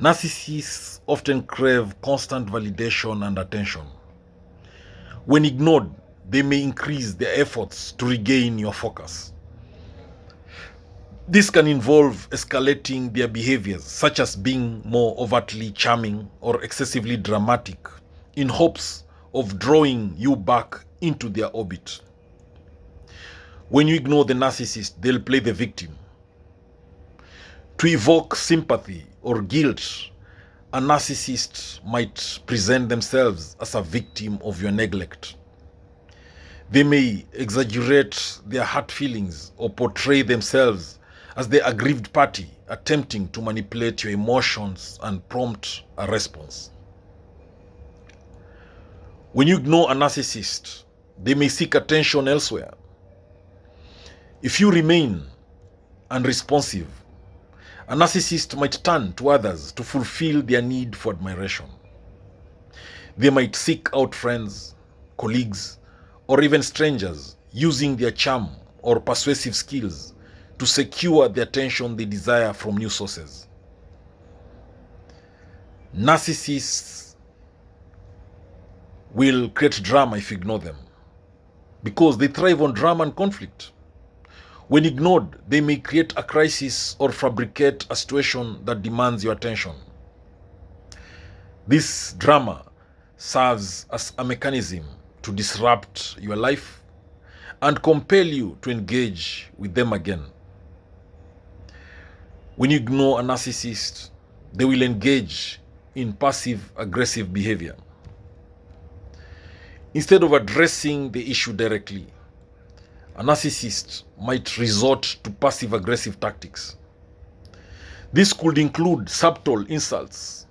Narcissists often crave constant validation and attention. When ignored, they may increase their efforts to regain your focus. This can involve escalating their behaviors, such as being more overtly charming or excessively dramatic, in hopes of drawing you back into their orbit. When you ignore the narcissist, they'll play the victim. To evoke sympathy or guilt, a narcissist might present themselves as a victim of your neglect. They may exaggerate their hurt feelings or portray themselves as the aggrieved party attempting to manipulate your emotions and prompt a response. When you ignore a narcissist, they may seek attention elsewhere. If you remain unresponsive, a narcissist might turn to others to fulfill their need for admiration. They might seek out friends, colleagues, or even strangers, using their charm or persuasive skills to secure the attention they desire from new sources. Narcissists will create drama if you ignore them, because they thrive on drama and conflict. When ignored, they may create a crisis or fabricate a situation that demands your attention. This drama serves as a mechanism to disrupt your life and compel you to engage with them again. When you ignore a narcissist, they will engage in passive-aggressive behavior. Instead of addressing the issue directly, a narcissist might resort to passive-aggressive tactics. This could include subtle insults,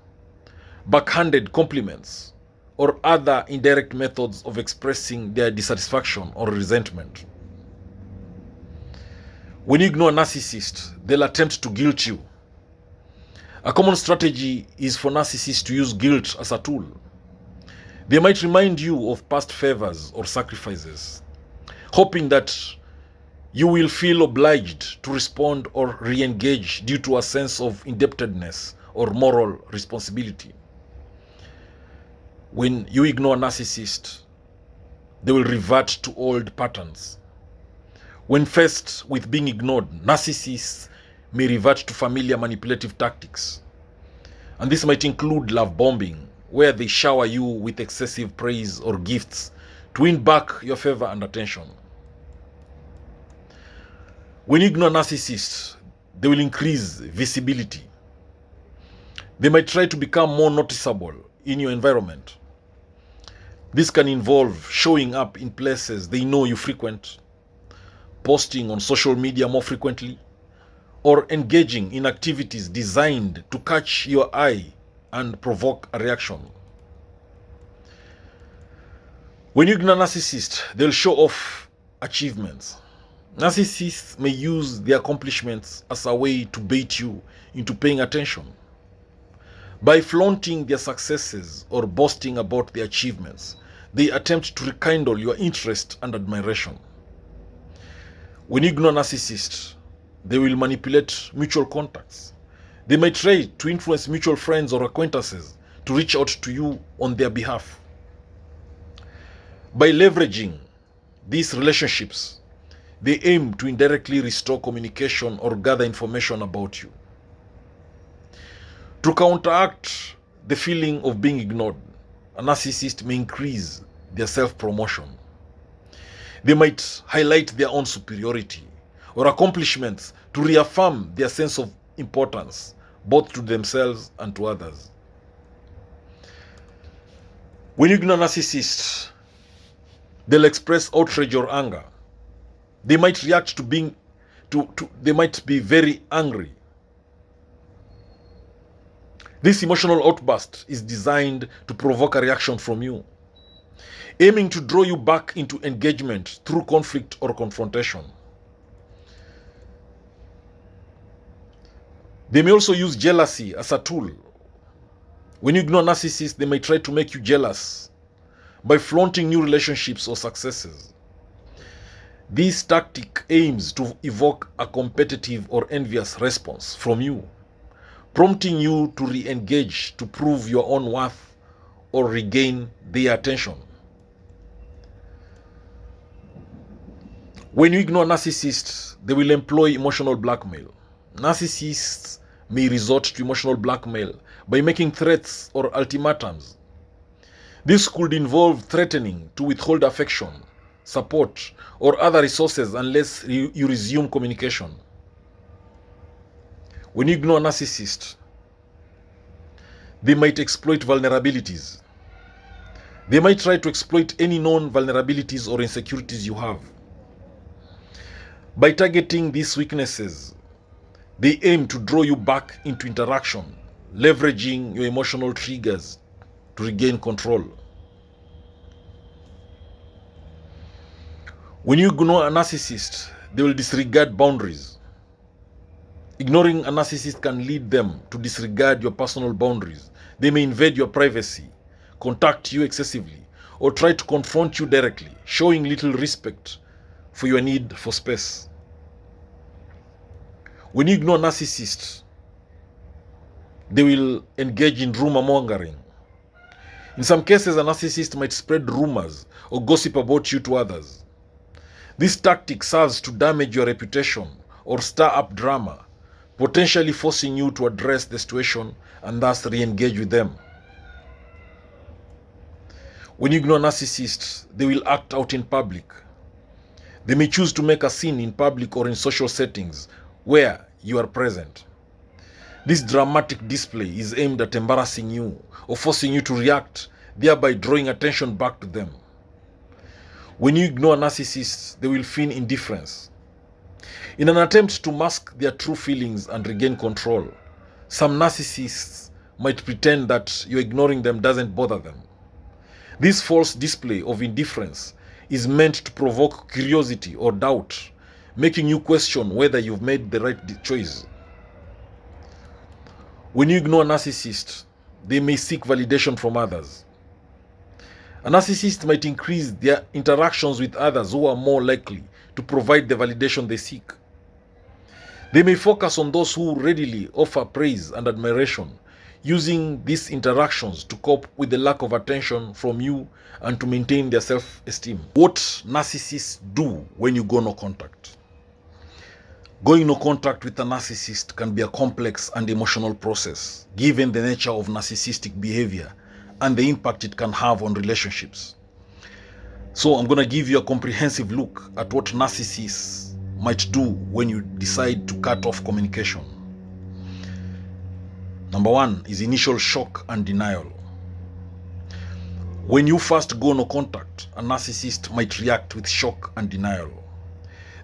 backhanded compliments, or other indirect methods of expressing their dissatisfaction or resentment. When you ignore a narcissist, they'll attempt to guilt you. A common strategy is for narcissists to use guilt as a tool. They might remind you of past favors or sacrifices, hoping that you will feel obliged to respond or re-engage due to a sense of indebtedness or moral responsibility. When you ignore a narcissist, they will revert to old patterns. When faced with being ignored, narcissists may revert to familiar manipulative tactics. And this might include love bombing, where they shower you with excessive praise or gifts to win back your favor and attention. When you ignore narcissists, they will increase visibility. They might try to become more noticeable in your environment. This can involve showing up in places they know you frequent, posting on social media more frequently, or engaging in activities designed to catch your eye and provoke a reaction. When you ignore narcissists, they'll show off achievements. Narcissists may use their accomplishments as a way to bait you into paying attention. By flaunting their successes or boasting about their achievements, they attempt to rekindle your interest and admiration. When you ignore narcissists, they will manipulate mutual contacts. They may try to influence mutual friends or acquaintances to reach out to you on their behalf. By leveraging these relationships, they aim to indirectly restore communication or gather information about you. To counteract the feeling of being ignored, a narcissist may increase their self-promotion. They might highlight their own superiority or accomplishments to reaffirm their sense of importance, both to themselves and to others. When you ignore narcissists, they'll express outrage or anger. They might react they might be very angry. This emotional outburst is designed to provoke a reaction from you, aiming to draw you back into engagement through conflict or confrontation. They may also use jealousy as a tool. When you ignore narcissists, they may try to make you jealous by flaunting new relationships or successes. This tactic aims to evoke a competitive or envious response from you, prompting you to re-engage to prove your own worth or regain their attention. When you ignore narcissists, they will employ emotional blackmail. Narcissists may resort to emotional blackmail by making threats or ultimatums. This could involve threatening to withhold affection, support, or other resources unless you resume communication. When you ignore narcissists, they might exploit vulnerabilities. They might try to exploit any known vulnerabilities or insecurities you have. By targeting these weaknesses, they aim to draw you back into interaction, leveraging your emotional triggers to regain control. When you ignore a narcissist, they will disregard boundaries. Ignoring a narcissist can lead them to disregard your personal boundaries. They may invade your privacy, contact you excessively, or try to confront you directly, showing little respect for your need for space. When you ignore narcissists, they will engage in rumor mongering. In some cases, a narcissist might spread rumors or gossip about you to others. This tactic serves to damage your reputation or stir up drama, potentially forcing you to address the situation and thus re-engage with them. When you ignore narcissists, they will act out in public. They may choose to make a scene in public or in social settings where you are present. This dramatic display is aimed at embarrassing you or forcing you to react, thereby drawing attention back to them. When you ignore narcissists, they will feign indifference. In an attempt to mask their true feelings and regain control, some narcissists might pretend that you're ignoring them doesn't bother them. This false display of indifference is meant to provoke curiosity or doubt, making you question whether you've made the right choice. When you ignore narcissists, they may seek validation from others. A narcissist might increase their interactions with others who are more likely to provide the validation they seek. They may focus on those who readily offer praise and admiration, using these interactions to cope with the lack of attention from you and to maintain their self-esteem. What narcissists do when you go no contact? Going no contact with a narcissist can be a complex and emotional process, given the nature of narcissistic behavior and the impact it can have on relationships. So I'm going to give you a comprehensive look at what narcissists might do when you decide to cut off communication. Number one is initial shock and denial. When you first go no contact, a narcissist might react with shock and denial.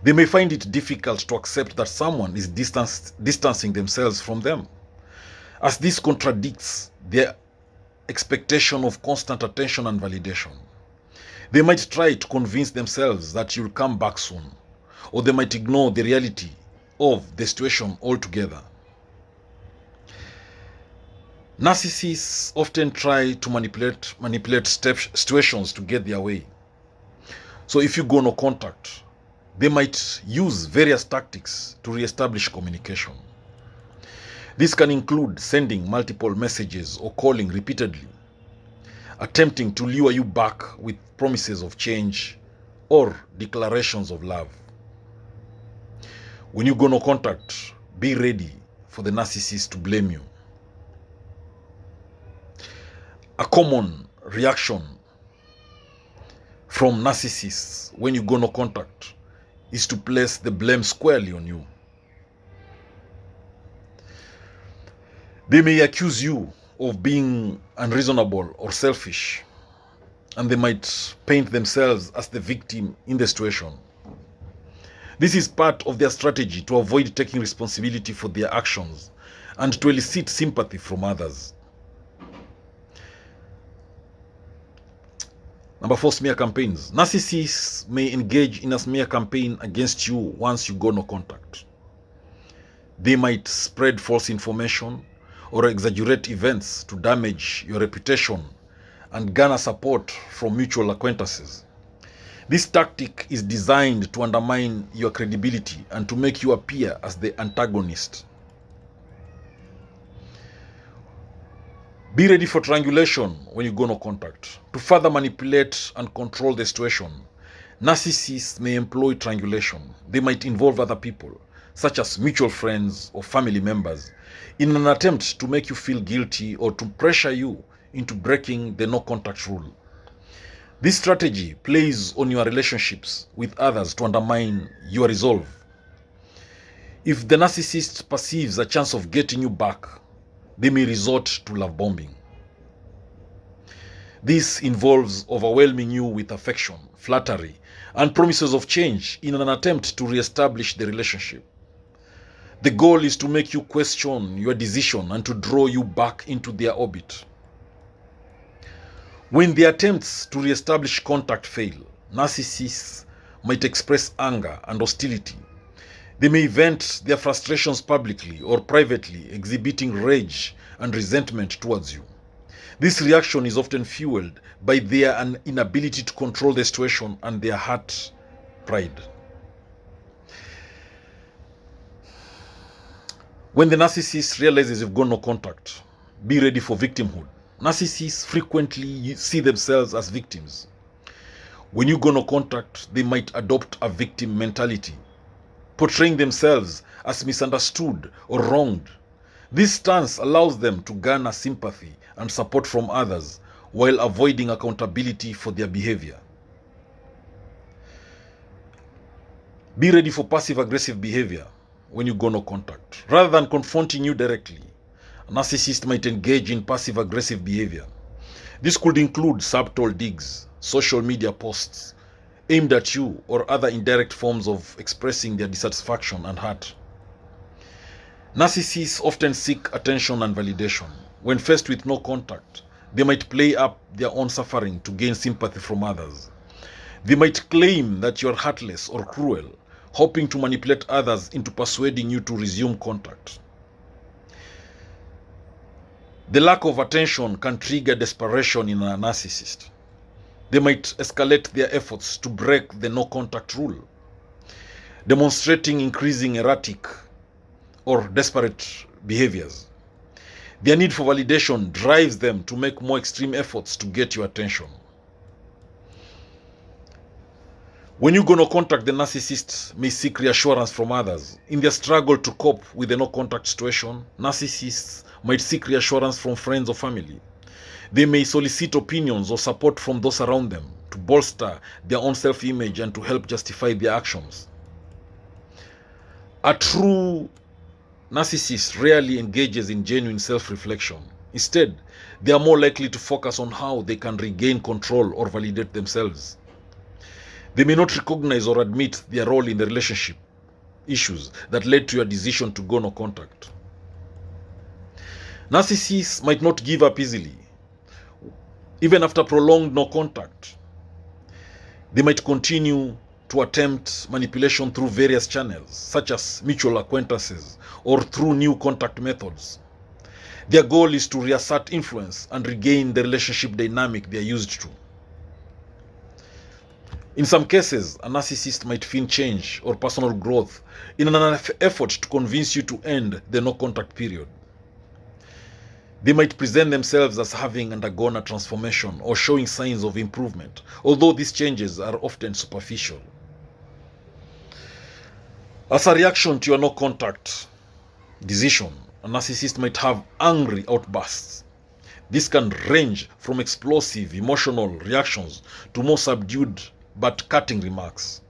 They may find it difficult to accept that someone is distancing themselves from them, as this contradicts their expectation of constant attention and validation. They might try to convince themselves that you'll come back soon, or they might ignore the reality of the situation altogether. Narcissists often try to manipulate situations to get their way. So if you go no contact, they might use various tactics to re-establish communication. This can include sending multiple messages or calling repeatedly, attempting to lure you back with promises of change or declarations of love. When you go no contact, be ready for the narcissist to blame you. A common reaction from narcissists when you go no contact is to place the blame squarely on you. They may accuse you of being unreasonable or selfish, and they might paint themselves as the victim in the situation. This is part of their strategy to avoid taking responsibility for their actions and to elicit sympathy from others. Number 4, smear campaigns. Narcissists may engage in a smear campaign against you once you go no contact. They might spread false information or exaggerate events to damage your reputation and garner support from mutual acquaintances. This tactic is designed to undermine your credibility and to make you appear as the antagonist. Be ready for triangulation when you go no contact. To further manipulate and control the situation, narcissists may employ triangulation. They might involve other people, such as mutual friends or family members, in an attempt to make you feel guilty or to pressure you into breaking the no contact rule. This strategy plays on your relationships with others to undermine your resolve. If the narcissist perceives a chance of getting you back, they may resort to love bombing. This involves overwhelming you with affection, flattery, and promises of change in an attempt to re-establish the relationship. The goal is to make you question your decision and to draw you back into their orbit. When the attempts to re-establish contact fail, narcissists might express anger and hostility. They may vent their frustrations publicly or privately, exhibiting rage and resentment towards you. This reaction is often fueled by their inability to control the situation and their hurt pride. When the narcissist realizes you've gone no contact, be ready for victimhood. Narcissists frequently see themselves as victims. When you go no contact, they might adopt a victim mentality, portraying themselves as misunderstood or wronged. This stance allows them to garner sympathy and support from others while avoiding accountability for their behavior. Be ready for passive-aggressive behavior when you go no contact. Rather than confronting you directly, a narcissist might engage in passive-aggressive behavior. This could include subtle digs, social media posts aimed at you, or other indirect forms of expressing their dissatisfaction and hurt. Narcissists often seek attention and validation. When faced with no contact, they might play up their own suffering to gain sympathy from others. They might claim that you are heartless or cruel, hoping to manipulate others into persuading you to resume contact. The lack of attention can trigger desperation in a narcissist. They might escalate their efforts to break the no contact rule, demonstrating increasing erratic or desperate behaviors. Their need for validation drives them to make more extreme efforts to get your attention. When you go no contact, the narcissist may seek reassurance from others. In their struggle to cope with the no contact situation, narcissists might seek reassurance from friends or family. They may solicit opinions or support from those around them to bolster their own self-image and to help justify their actions. A true narcissist rarely engages in genuine self-reflection. Instead, they are more likely to focus on how they can regain control or validate themselves. They may not recognize or admit their role in the relationship issues that led to your decision to go no contact. Narcissists might not give up easily. Even after prolonged no contact, they might continue to attempt manipulation through various channels, such as mutual acquaintances or through new contact methods. Their goal is to reassert influence and regain the relationship dynamic they are used to. In some cases, a narcissist might feign change or personal growth in an effort to convince you to end the no contact period. They might present themselves as having undergone a transformation or showing signs of improvement, although these changes are often superficial. As a reaction to your no contact decision, a narcissist might have angry outbursts. This can range from explosive emotional reactions to more subdued but cutting remarks.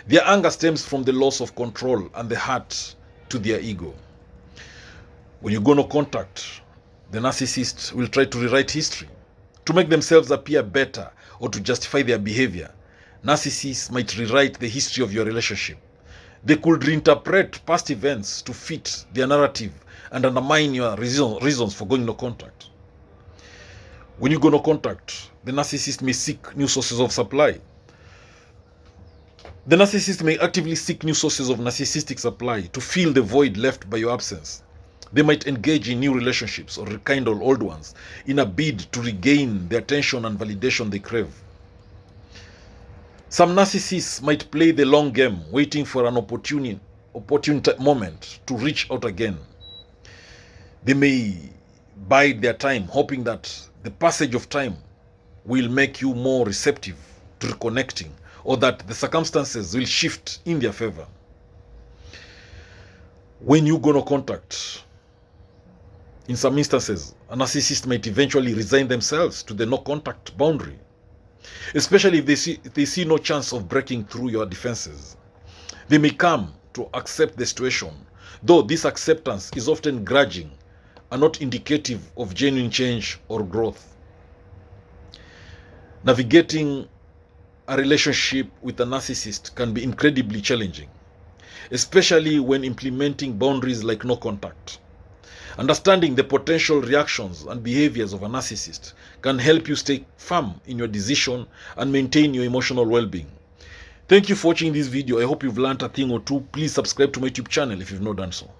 Their anger stems from the loss of control and the hurt to their ego. When you go no contact, the narcissist will try to rewrite history to make themselves appear better or to justify their behavior. Narcissists might rewrite the history of your relationship. They could reinterpret past events to fit their narrative and undermine your reasons for going no contact. When you go no contact, the narcissist may seek new sources of supply. The narcissist may actively seek new sources of narcissistic supply to fill the void left by your absence. They might engage in new relationships or rekindle old ones in a bid to regain the attention and validation they crave. Some narcissists might play the long game, waiting for an opportune moment to reach out again. They may bide their time, hoping that the passage of time will make you more receptive to reconnecting, or that the circumstances will shift in their favor. When you go no contact, in some instances, a narcissist might eventually resign themselves to the no contact boundary, especially if they see no chance of breaking through your defenses. They may come to accept the situation, though this acceptance is often grudging and not indicative of genuine change or growth. Navigating a relationship with a narcissist can be incredibly challenging, especially when implementing boundaries like no contact. Understanding the potential reactions and behaviors of a narcissist can help you stay firm in your decision and maintain your emotional well-being. Thank you for watching this video. I hope you've learned a thing or two. Please subscribe to my YouTube channel if you've not done so.